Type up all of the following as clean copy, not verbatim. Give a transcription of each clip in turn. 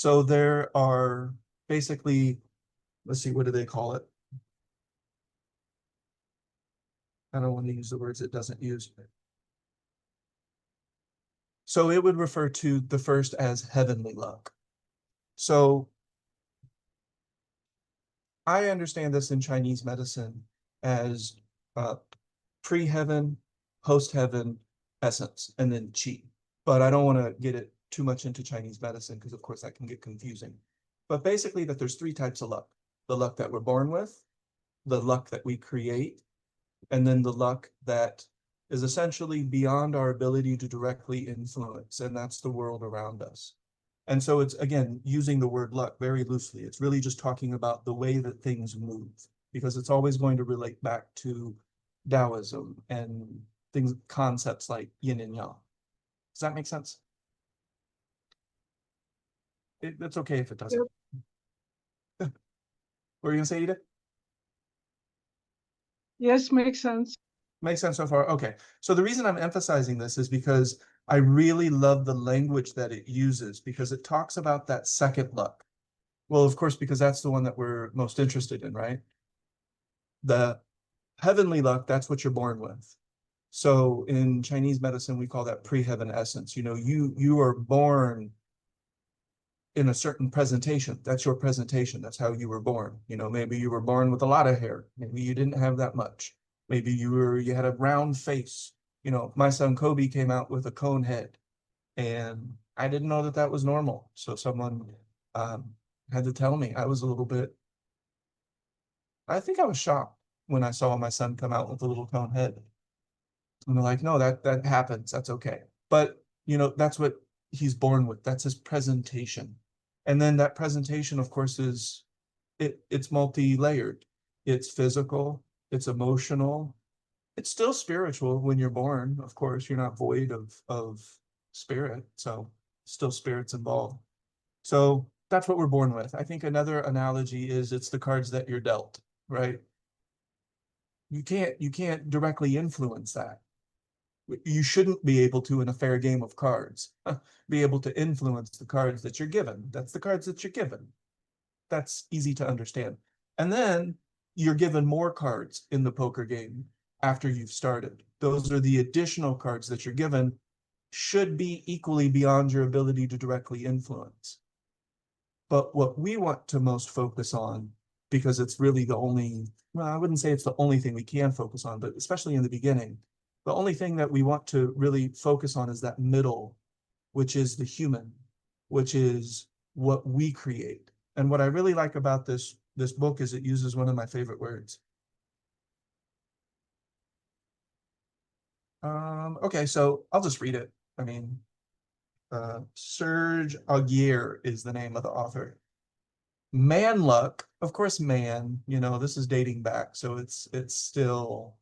So there are basically, let's see, what do they call it? I don't want to use the words it doesn't use. So it would refer to the first as heavenly luck. So I understand this in Chinese medicine as pre-heaven, post-heaven, essence, and then qi. But I don't want to get it too much into Chinese medicine because, of course, that can get confusing. But basically, that there's three types of luck: the luck that we're born with, the luck that we create, and then the luck that is essentially beyond our ability to directly influence, and that's the world around us. And so it's, again, using the word luck very loosely. It's really just talking about the way that things move, because it's always going to relate back to Taoism and things, concepts like yin and yang. Does that make sense? It's okay if it doesn't. What were you gonna say, Edith? Yes, makes sense. Makes sense so far? Okay. So the reason I'm emphasizing this is because I really love the language that it uses, because it talks about that second luck. Well, of course, because that's the one that we're most interested in, right? The heavenly luck, that's what you're born with. So in Chinese medicine, we call that pre-heaven essence. You know, you are born in a certain presentation. That's your presentation. That's how you were born. You know, maybe you were born with a lot of hair. Maybe you didn't have that much. Maybe you had a round face. You know, my son Kobe came out with a cone head, and I didn't know that that was normal. So someone um, had to tell me. I was a little bit, I think I was shocked when I saw my son come out with a little cone head. And they're like, no, that happens. That's okay. But you know, that's what he's born with. That's his presentation. And then that presentation, of course, is it's multi-layered. It's physical, it's emotional, it's still spiritual when you're born. Of course, you're not void of spirit. So still spirits involved. So that's what we're born with. I think another analogy is it's the cards that you're dealt, right? You can't directly influence that. You shouldn't be able to, in a fair game of cards, be able to influence the cards that you're given. That's the cards that you're given. That's easy to understand. And then you're given more cards in the poker game after you've started. Those are the additional cards that you're given, should be equally beyond your ability to directly influence. But what we want to most focus on, because it's really the only, well, I wouldn't say it's the only thing we can focus on, but especially in the beginning, the only thing that we want to really focus on is that middle, which is the human, which is what we create. And what I really like about this book is it uses one of my favorite words. Okay, so I'll just read it. I mean, Serge Augier is the name of the author. Man luck, of course, man, you know, this is dating back, so it's still,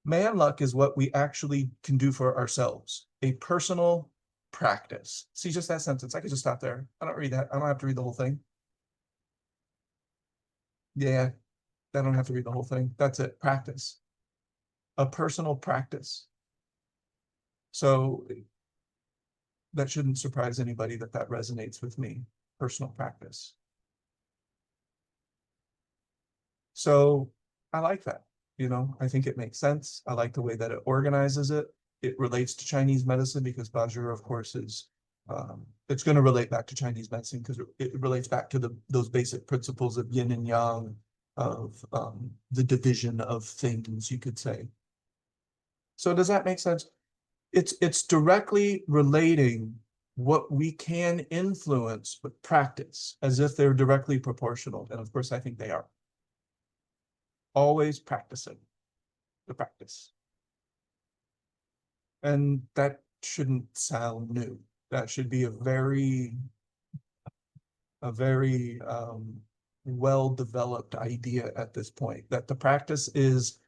man luck is what we actually can do for ourselves, a personal practice. See, just that sentence, I could just stop there. I don't read that. I don't have to read the whole thing. Yeah, I don't have to read the whole thing. That's it, practice. A personal practice. So that shouldn't surprise anybody that that resonates with me, personal practice. So I like that, you know, I think it makes sense. I like the way that it organizes it. It relates to Chinese medicine because Bajur, of course, is, it's going to relate back to Chinese medicine because it relates back to those basic principles of yin and yang, of the division of things, you could say. So does that make sense? It's directly relating what we can influence with practice as if they're directly proportional. And of course, I think they are. Always practicing the practice. And that shouldn't sound new. That should be a very well-developed idea at this point, that the practice is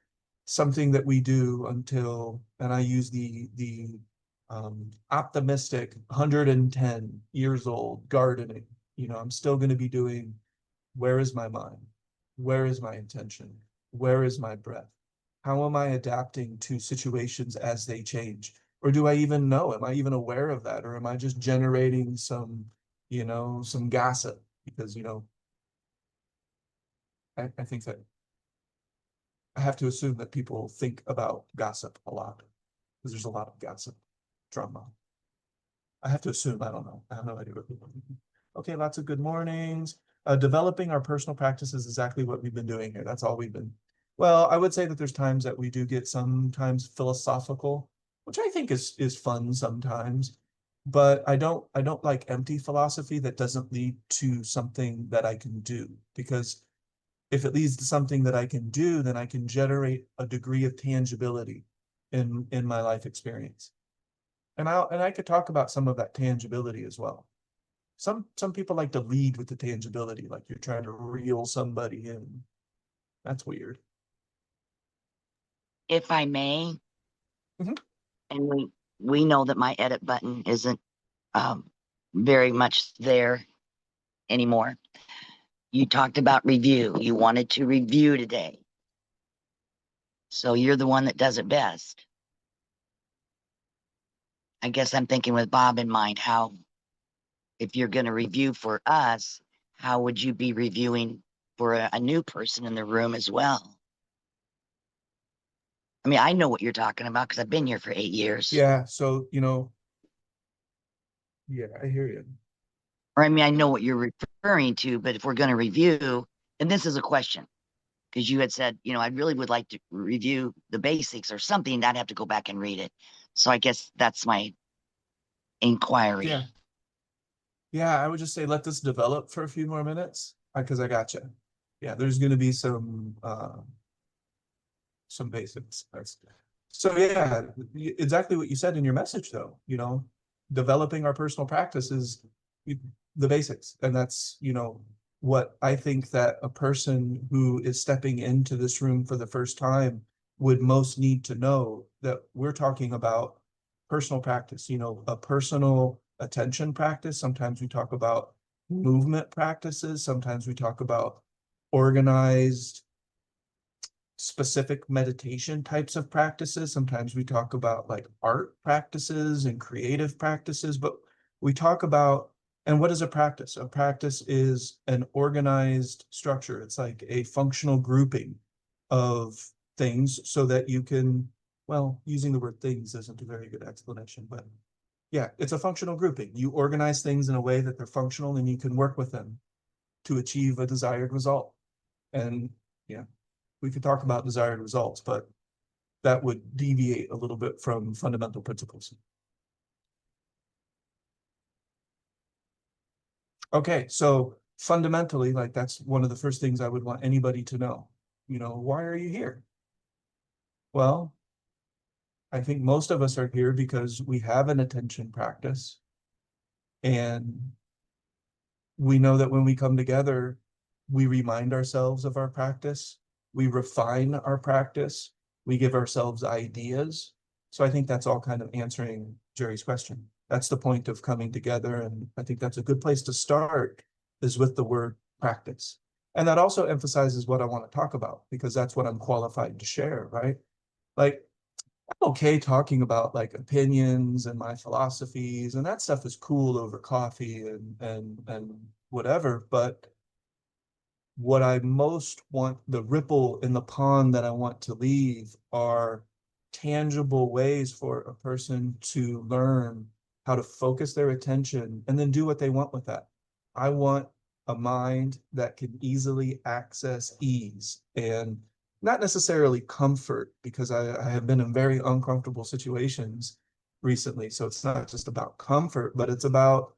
something that we do until, and I use the optimistic 110 years old gardening. You know, I'm still going to be doing, where is my mind? Where is my intention? Where is my breath? How am I adapting to situations as they change? Or do I even know? Am I even aware of that? Or am I just generating some, some gossip? Because, I think that I have to assume that people think about gossip a lot because there's a lot of gossip drama. I have to assume, I don't know. I have no idea what people think. Okay, lots of good mornings. Developing our personal practice is exactly what we've been doing here. That's all we've been. Well, I would say that there's times that we do get sometimes philosophical, which I think is fun sometimes. But I don't like empty philosophy that doesn't lead to something that I can do. Because if it leads to something that I can do, then I can generate a degree of tangibility in my life experience. And I could talk about some of that tangibility as well. Some people like to lead with the tangibility, like you're trying to reel somebody in. That's weird. If I may, Mhm. and we know that my edit button isn't very much there anymore. You talked about review. You wanted to review today. So you're the one that does it best. I guess I'm thinking with Bob in mind, how, if you're going to review for us, how would you be reviewing for a new person in the room as well? I mean, I know what you're talking about because I've been here for 8 years. Yeah, so yeah, I hear you. Or I mean, I know what you're referring to, but if we're going to review, and this is a question, because you had said, I really would like to review the basics or something. I'd have to go back and read it. So I guess that's my inquiry. Yeah. Yeah, I would just say let this develop for a few more minutes because I got you. Yeah, there's going to be some basics. So yeah, exactly what you said in your message though, developing our personal practice is the basics. And that's, what I think that a person who is stepping into this room for the first time would most need to know, that we're talking about personal practice, a personal attention practice. Sometimes we talk about movement practices. Sometimes we talk about organized specific meditation types of practices. Sometimes we talk about like art practices and creative practices, but we talk about, and what is a practice? A practice is an organized structure. It's like a functional grouping of things so that you can, well, using the word things isn't a very good explanation, but yeah, it's a functional grouping. You organize things in a way that they're functional and you can work with them to achieve a desired result. And yeah, we could talk about desired results, but that would deviate a little bit from fundamental principles. Okay, so fundamentally, like that's one of the first things I would want anybody to know. Why are you here? Well, I think most of us are here because we have an attention practice. And we know that when we come together, we remind ourselves of our practice, we refine our practice, we give ourselves ideas. So I think that's all kind of answering Jerry's question. That's the point of coming together. And I think that's a good place to start, is with the word practice. And that also emphasizes what I want to talk about, because that's what I'm qualified to share, right? Like, I'm okay talking about like opinions and my philosophies, and that stuff is cool over coffee and whatever. But what I most want, the ripple in the pond that I want to leave, are tangible ways for a person to learn how to focus their attention and then do what they want with that. I want a mind that can easily access ease and not necessarily comfort, because I have been in very uncomfortable situations recently. So it's not just about comfort, but it's about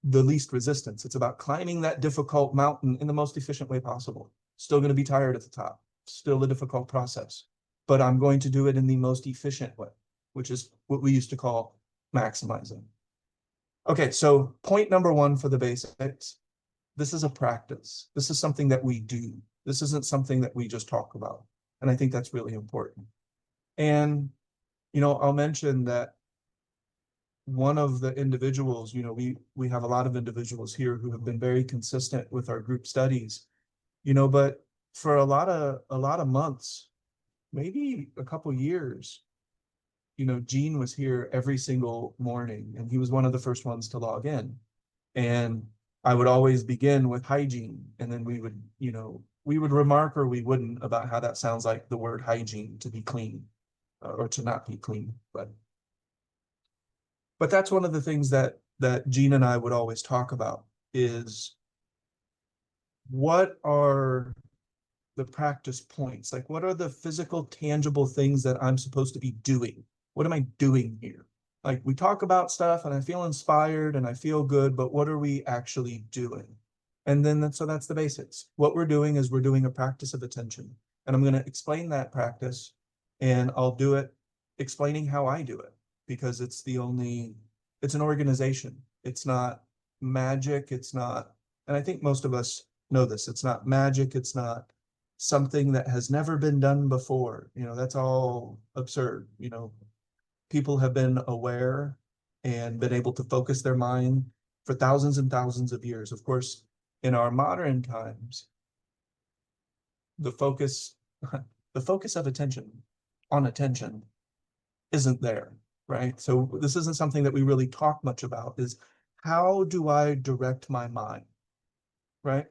the least resistance. It's about climbing that difficult mountain in the most efficient way possible. Still going to be tired at the top, still a difficult process, but I'm going to do it in the most efficient way, which is what we used to call maximizing. Okay, so point number one for the basics. This is a practice. This is something that we do. This isn't something that we just talk about. And I think that's really important. And, I'll mention that one of the individuals, we have a lot of individuals here who have been very consistent with our group studies, but for a lot of months, maybe a couple years, Gene was here every single morning, and he was one of the first ones to log in. And I would always begin with hygiene, and then we would remark or we wouldn't about how that sounds like the word hygiene, to be clean, or to not be clean. But that's one of the things that Gene and I would always talk about is what are the practice points? Like, what are the physical, tangible things that I'm supposed to be doing? What am I doing here? Like, we talk about stuff and I feel inspired and I feel good, but what are we actually doing? And then so that's the basics. What we're doing is we're doing a practice of attention. And I'm going to explain that practice, and I'll do it explaining how I do it, because it's an organization. It's not magic. It's not, and I think most of us know this. It's not magic. It's not something that has never been done before. That's all absurd. People have been aware and been able to focus their mind for thousands and thousands of years. Of course, in our modern times, the focus of attention on attention isn't there, right? So this isn't something that we really talk much about, is how do I direct my mind, right?